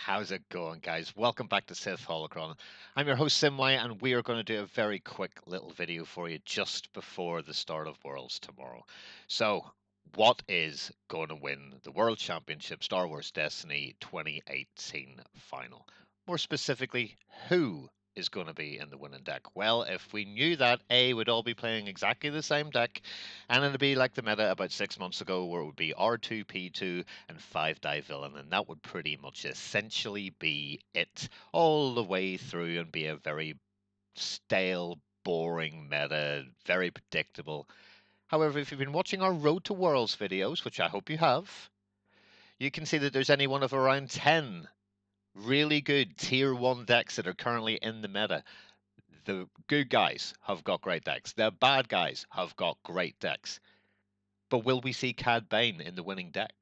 How's it going, guys? Welcome back to Sith Holocron. I'm your host, Simway, and we are going to do a very quick little video for you just before the start of Worlds tomorrow. So, what is going to win the World Championship Star Wars Destiny 2018 final? More specifically, who is going to be in the winning deck? Well, if we knew that, A, we'd all be playing exactly the same deck, and it'd be like the meta about 6 months ago, where it would be R2P2 and 5-die villain, and that would pretty much essentially be it all the way through and be a very stale, boring meta, very predictable. However, if you've been watching our Road to Worlds videos, which I hope you have, you can see that there's any one of around 10 really good tier 1 decks that are currently in the meta. The good guys have got great decks. The bad guys have got great decks. But will we see Cad Bane in the winning deck?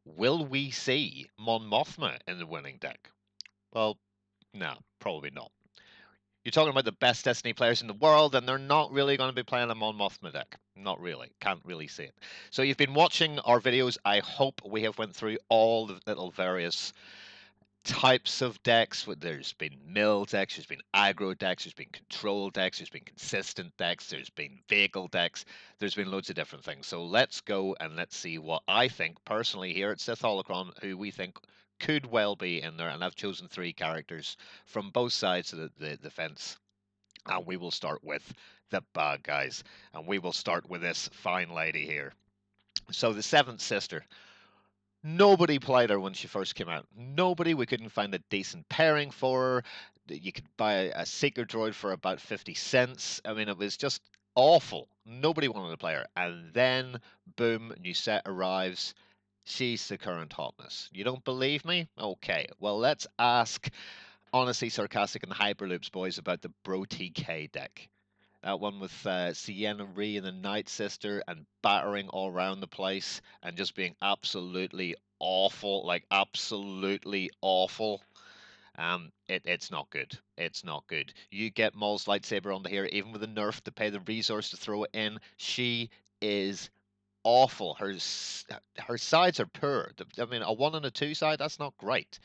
Will we see Mon Mothma in the winning deck? Well, no, probably not. You're talking about the best Destiny players in the world, and they're not really going to be playing a Mon Mothma deck. Not really. Can't really see it. So you've been watching our videos. I hope we have went through all the little various types of decks. There's been mill decks, there's been aggro decks, there's been control decks, there's been consistent decks, there's been vehicle decks, there's been loads of different things. So let's go and let's see what I think personally here at Sith Holocron, who we think could well be in there. And I've chosen 3 characters from both sides of the fence. And we will start with the bad guys. And we will start with this fine lady here. So the Seventh Sister. Nobody played her when she first came out. Nobody. We couldn't find a decent pairing for her. You could buy a Seeker droid for about 50 cents. I mean, it was just awful. Nobody wanted to play her. And then, boom, new set arrives. She's the current hotness. You don't believe me? Okay. Well, let's ask Honestly Sarcastic and the Hyperloops boys about the Bro TK deck. That one with Sienna Ree and the Night Sister and battering all around the place and just being absolutely awful, like absolutely awful. It's not good. It's not good. You get Maul's lightsaber onto here, even with a nerf to pay the resource to throw it in. She is awful. Her sides are poor. I mean, a 1 and a 2 side, that's not great.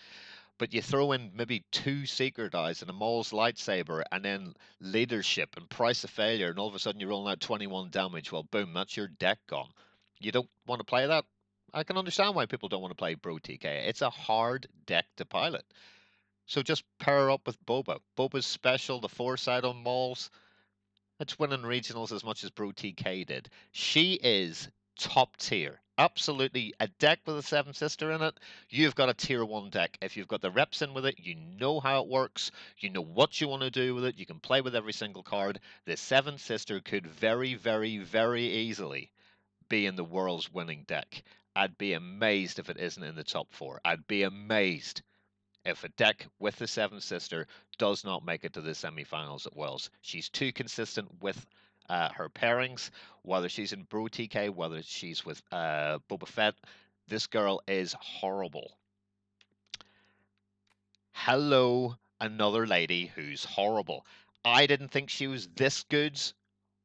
But you throw in maybe 2 Secret Eyes and a Maul's Lightsaber and then Leadership and Price of Failure, and all of a sudden you're rolling out 21 damage. Well, boom, that's your deck gone. You don't want to play that? I can understand why people don't want to play Bro TK. It's a hard deck to pilot. So just pair her up with Boba. Boba's special, the foresight on Mauls. It's winning regionals as much as Bro TK did. She is top tier. Absolutely, a deck with a Seven Sister in it, you've got a tier 1 deck. If you've got the reps in with it, you know how it works, you know what you want to do with it, you can play with every single card. The Seven Sister could very, very, very easily be in the world's winning deck. I'd be amazed if it isn't in the top 4. I'd be amazed if a deck with the Seventh Sister does not make it to the semi-finals at Worlds. She's too consistent with her pairings, whether she's in Bro TK, whether she's with Boba Fett. This girl is horrible. Hello, another lady who's horrible. I didn't think she was this good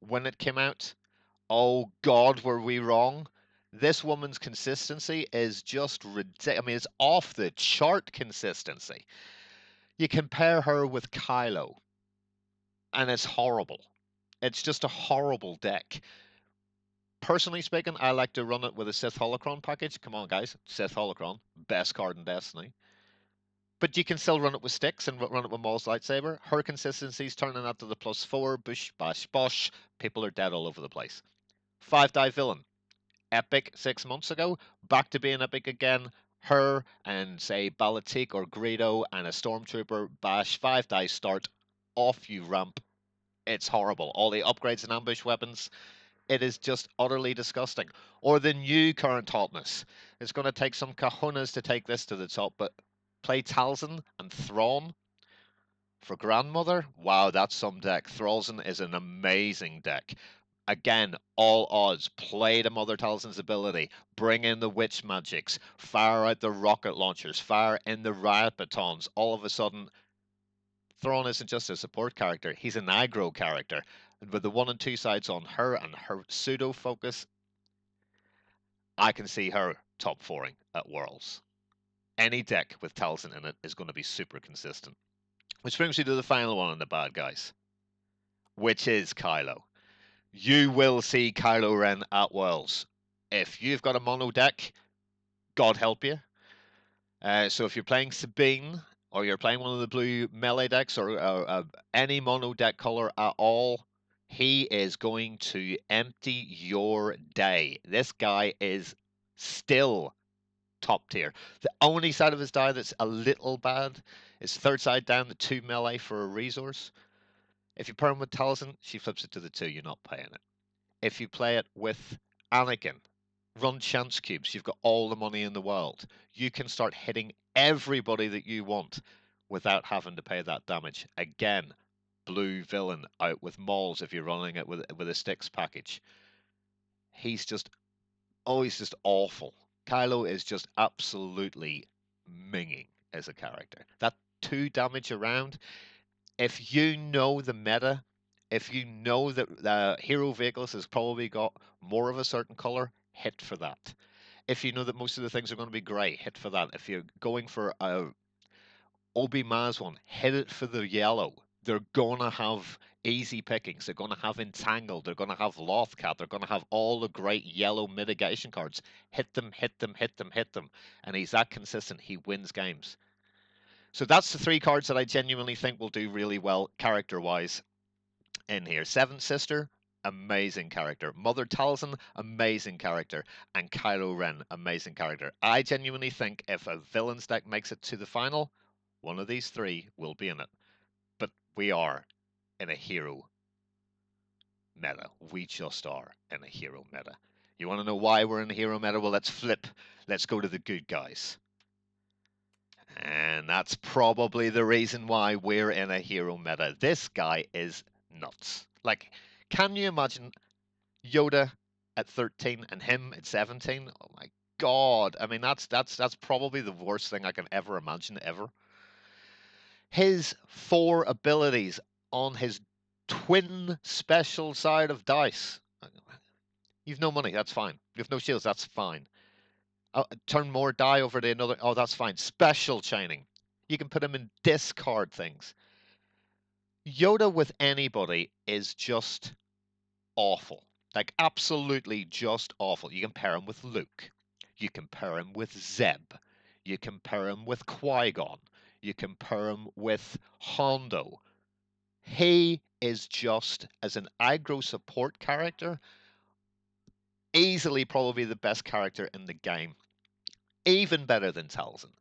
when it came out. Oh God, were we wrong? This woman's consistency is just ridiculous. I mean, it's off the chart consistency. You compare her with Kylo, and it's horrible. It's just a horrible deck. Personally speaking, I like to run it with a Sith Holocron package. Come on, guys. Sith Holocron. Best card in Destiny. But you can still run it with sticks and run it with Maul's Lightsaber. Her consistency's turning out to the +4. Bush, bash, bosh. People are dead all over the place. 5-die villain. Epic 6 months ago. Back to being epic again. Her and, say, Balatik or Greedo and a Stormtrooper bash. 5-die start. Off you ramp. It's horrible. All the upgrades and ambush weapons. It is just utterly disgusting. Or the new current hotness. It's going to take some kahunas to take this to the top, but play Talzin and Thrawn for Grandmother. Wow, that's some deck. Thralzin is an amazing deck. Again, all odds. Play the Mother Talzin's ability. Bring in the witch magics. Fire out the rocket launchers. Fire in the riot batons. All of a sudden, Thrawn isn't just a support character. He's an aggro character. And with the 1 and 2 sides on her and her pseudo focus, I can see her top 4ing at Worlds. any deck with Talzin in it is going to be super consistent. Which brings me to the final one on the bad guys, which is Kylo. You will see Kylo Ren at Worlds. If you've got a mono deck, God help you. So if you're playing Sabine, or you're playing one of the blue melee decks, or any mono deck color at all, he is going to empty your day. This guy is still top tier. The only side of his die that's a little bad is third side down, the 2 melee for a resource. If you pair him with Talzin, she flips it to the 2, you're not playing it. If you play it with Anakin, run chance cubes, you've got all the money in the world. You can start hitting everybody that you want without having to pay that damage. Again, blue villain out with mauls if you're running it with a sticks package. He's just awful. Kylo is just absolutely minging as a character. That 2 damage around, if you know the meta, if you know that the hero vehicles has probably got more of a certain color, hit for that. If you know that most of the things are going to be grey, hit for that. If you're going for a Obi-Maz one, hit it for the yellow. They're going to have easy pickings. They're going to have Entangled. They're going to have Lothcat. They're going to have all the great yellow mitigation cards. Hit them, hit them, hit them, hit them. And he's that consistent. He wins games. So that's the 3 cards that I genuinely think will do really well character-wise in here. Seventh Sister, amazing character. Mother Talzin, amazing character. And Kylo Ren, amazing character. I genuinely think if a villain's deck makes it to the final, one of these 3 will be in it. But we are in a hero meta. We just are in a hero meta. You want to know why we're in a hero meta? Well, let's flip. Let's go to the good guys. And that's probably the reason why we're in a hero meta. This guy is nuts. Like, can you imagine Yoda at 13 and him at 17? Oh my God. I mean, that's probably the worst thing I can ever imagine ever. His 4 abilities on his twin special side of dice. You've no money, that's fine. You've no shields, that's fine. Turn more die over to another. Oh, that's fine. Special chaining. You can put him in discard things. Yoda with anybody is just awful. Like, absolutely just awful. You can pair him with Luke. You can pair him with Zeb. You can pair him with Qui-Gon. You can pair him with Hondo. He is just, as an aggro support character, easily probably the best character in the game. Even better than Talzin.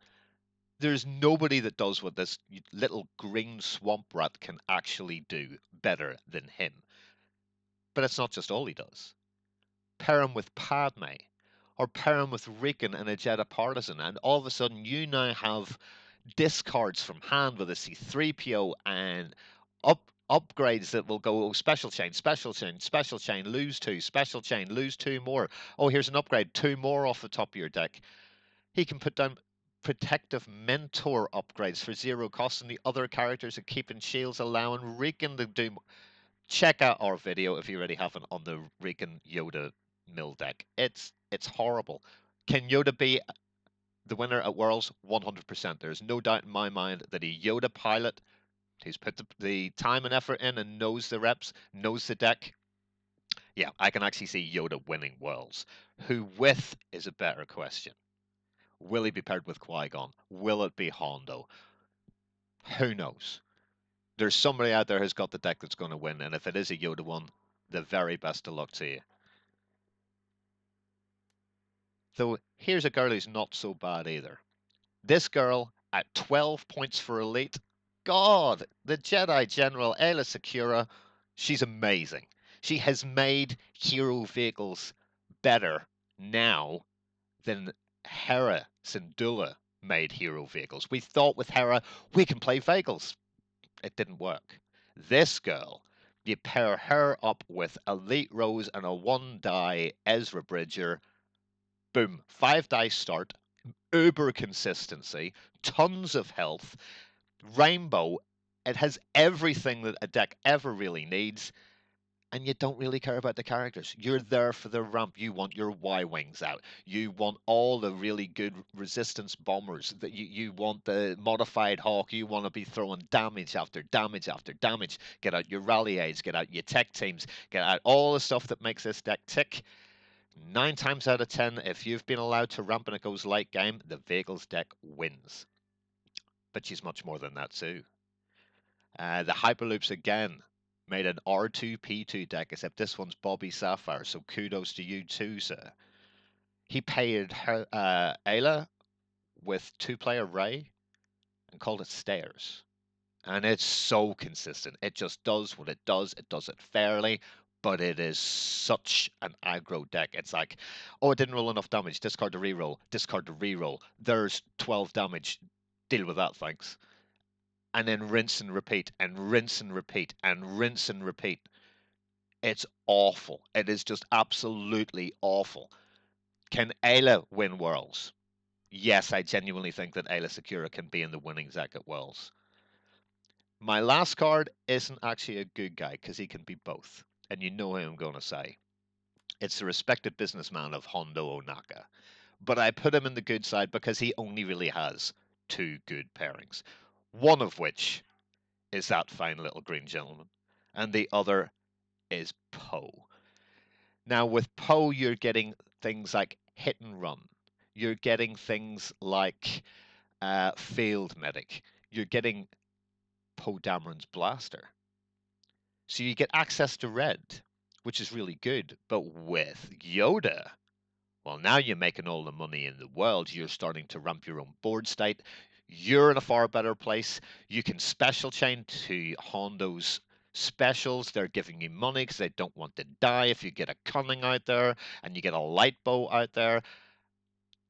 There's nobody that does what this little green swamp rat can actually do better than him. But it's not just all he does. Pair him with Padme, or pair him with Riken and a Jedha Partisan, and all of a sudden you now have discards from hand with a C3PO and upgrades that will go special chain, special chain, special chain, lose 2, special chain, lose 2 more. Oh, here's an upgrade, 2 more off the top of your deck. He can put down protective mentor upgrades for 0 cost, and the other characters are keeping shields, allowing Riken to do. Check out our video if you already haven't on the Riken Yoda mill deck. It's horrible. Can Yoda be the winner at Worlds? 100%. There's no doubt in my mind that a Yoda pilot who's put the time and effort in and knows the reps, knows the deck. Yeah, I can actually see Yoda winning Worlds. Who with is a better question. Will he be paired with Qui-Gon? Will it be Hondo? Who knows? There's somebody out there who's got the deck that's going to win, and if it is a Yoda one, the very best of luck to you. Though, here's a girl who's not so bad either. This girl, at 12 points for Elite, God, the Jedi General Aayla Secura, she's amazing. She has made hero vehicles better now than Hera Syndulla made hero vehicles. We thought with Hera, we can play vehicles. It didn't work. This girl, you pair her up with Elite Rose and a 1-die Ezra Bridger. Boom, 5 dice start, uber consistency, tons of health, rainbow. It has everything that a deck ever really needs. and you don't really care about the characters. You're there for the ramp. You want your Y-wings out. You want all the really good resistance bombers. That you want the modified Hawk. You want to be throwing damage after damage after damage. Get out your rally aids. Get out your tech teams. Get out all the stuff that makes this deck tick. 9 times out of 10, if you've been allowed to ramp and it goes late game, the vehicles deck wins. But she's much more than that too. The Hyperloops again made an R2P2 deck, except this one's Bobby Sapphire, so kudos to you too, sir. He paired her, Ayla with two-player Ray and called it Stairs. And it's so consistent. It just does what it does. It does it fairly, but it is such an aggro deck. It's like, oh, it didn't roll enough damage. Discard to reroll. Discard to reroll. There's 12 damage. Deal with that, thanks. And then rinse and repeat, and rinse and repeat, and rinse and repeat. It's awful. It is just absolutely awful. Can Ayla win Worlds? Yes, I genuinely think that Ayla Secura can be in the winning deck at Worlds. My last card isn't actually a good guy because he can be both. And you know who I'm going to say. It's the respected businessman of Hondo Onaka. But I put him in the good side because he only really has two good pairings. One of which is that fine little green gentleman. And the other is Poe. Now, with Poe, you're getting things like hit and run. You're getting things like field medic. You're getting Poe Dameron's blaster. So you get access to red, which is really good. But with Yoda, well, now you're making all the money in the world. You're starting to ramp your own board state. You're in a far better place. You can special chain to Hondo's specials. They're giving you money because they don't want to die. If you get a cunning out there and you get a light bow out there,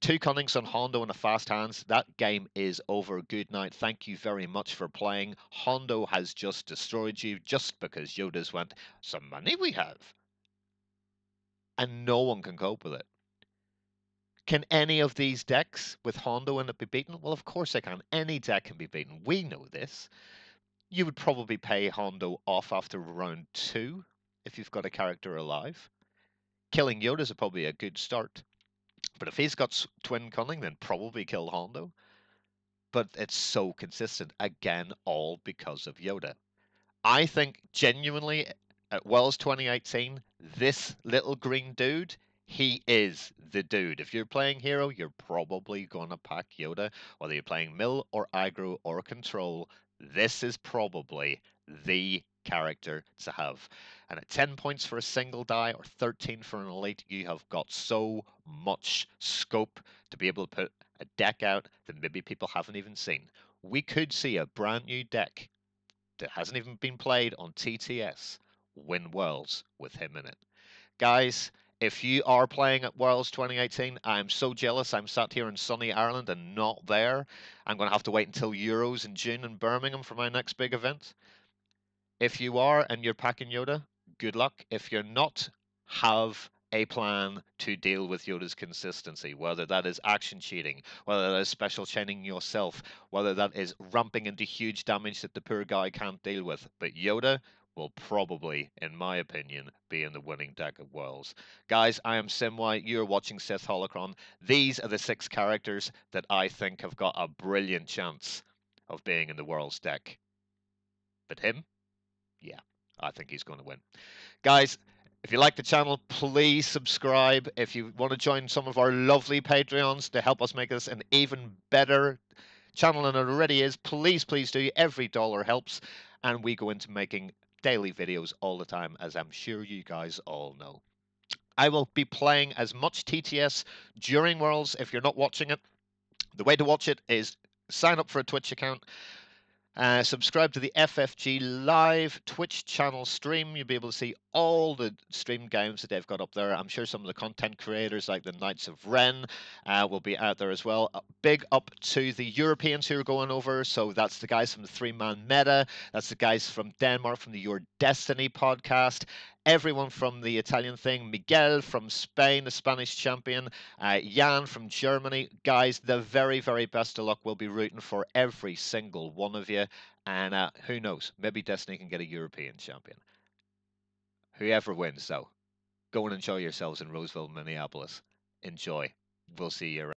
two cunnings on Hondo and a fast hands. That game is over. Good night. Thank you very much for playing. Hondo has just destroyed you just because Yoda's went, some money we have. And no one can cope with it. Can any of these decks with Hondo in it be beaten? Well, of course they can. Any deck can be beaten. We know this. You would probably pay Hondo off after round 2 if you've got a character alive. Killing Yoda's probably a good start. But if he's got Twin Cunning, then probably kill Hondo. But it's so consistent. Again, all because of Yoda. I think genuinely at Wells 2018, this little green dude, he is the dude. If you're playing hero, you're probably going to pack Yoda. Whether you're playing mill or aggro or control, this is probably the character to have. And at 10 points for a single die or 13 for an elite, you have got so much scope to be able to put a deck out that maybe people haven't even seen. We could see a brand new deck that hasn't even been played on TTS win Worlds with him in it. Guys, if you are playing at Worlds 2018, I'm so jealous. I'm sat here in sunny Ireland and not there. I'm going to have to wait until Euros in June in Birmingham for my next big event. If you are and you're packing Yoda, good luck. If you're not, have a plan to deal with Yoda's consistency, whether that is action cheating, whether that is special chaining yourself, whether that is ramping into huge damage that the poor guy can't deal with. But Yoda will probably, in my opinion, be in the winning deck of Worlds. Guys, I am Simwai. You're watching Sith Holocron. These are the 6 characters that I think have got a brilliant chance of being in the Worlds deck. But him? Yeah, I think he's going to win. Guys, if you like the channel, please subscribe. If you want to join some of our lovely Patreons to help us make this an even better channel than it already is, please, please do. Every dollar helps. And we go into making daily videos all the time, as I'm sure you guys all know. I will be playing as much TTS during Worlds. If you're not watching it, the way to watch it is sign up for a Twitch account. Subscribe to the FFG Live Twitch channel stream. You'll be able to see all the stream games that they've got up there. I'm sure some of the content creators like the Knights of Ren will be out there as well. Big up to the Europeans who are going over. So that's the guys from the 3-Man Meta. That's the guys from Denmark from the Your Destiny podcast. Everyone from the Italian thing, Miguel from Spain, the Spanish champion, Jan from Germany. Guys, the very, very best of luck. We'll be rooting for every single one of you. And who knows, maybe Destiny can get a European champion. Whoever wins, though, go and enjoy yourselves in Roseville, Minneapolis. Enjoy. We'll see you around.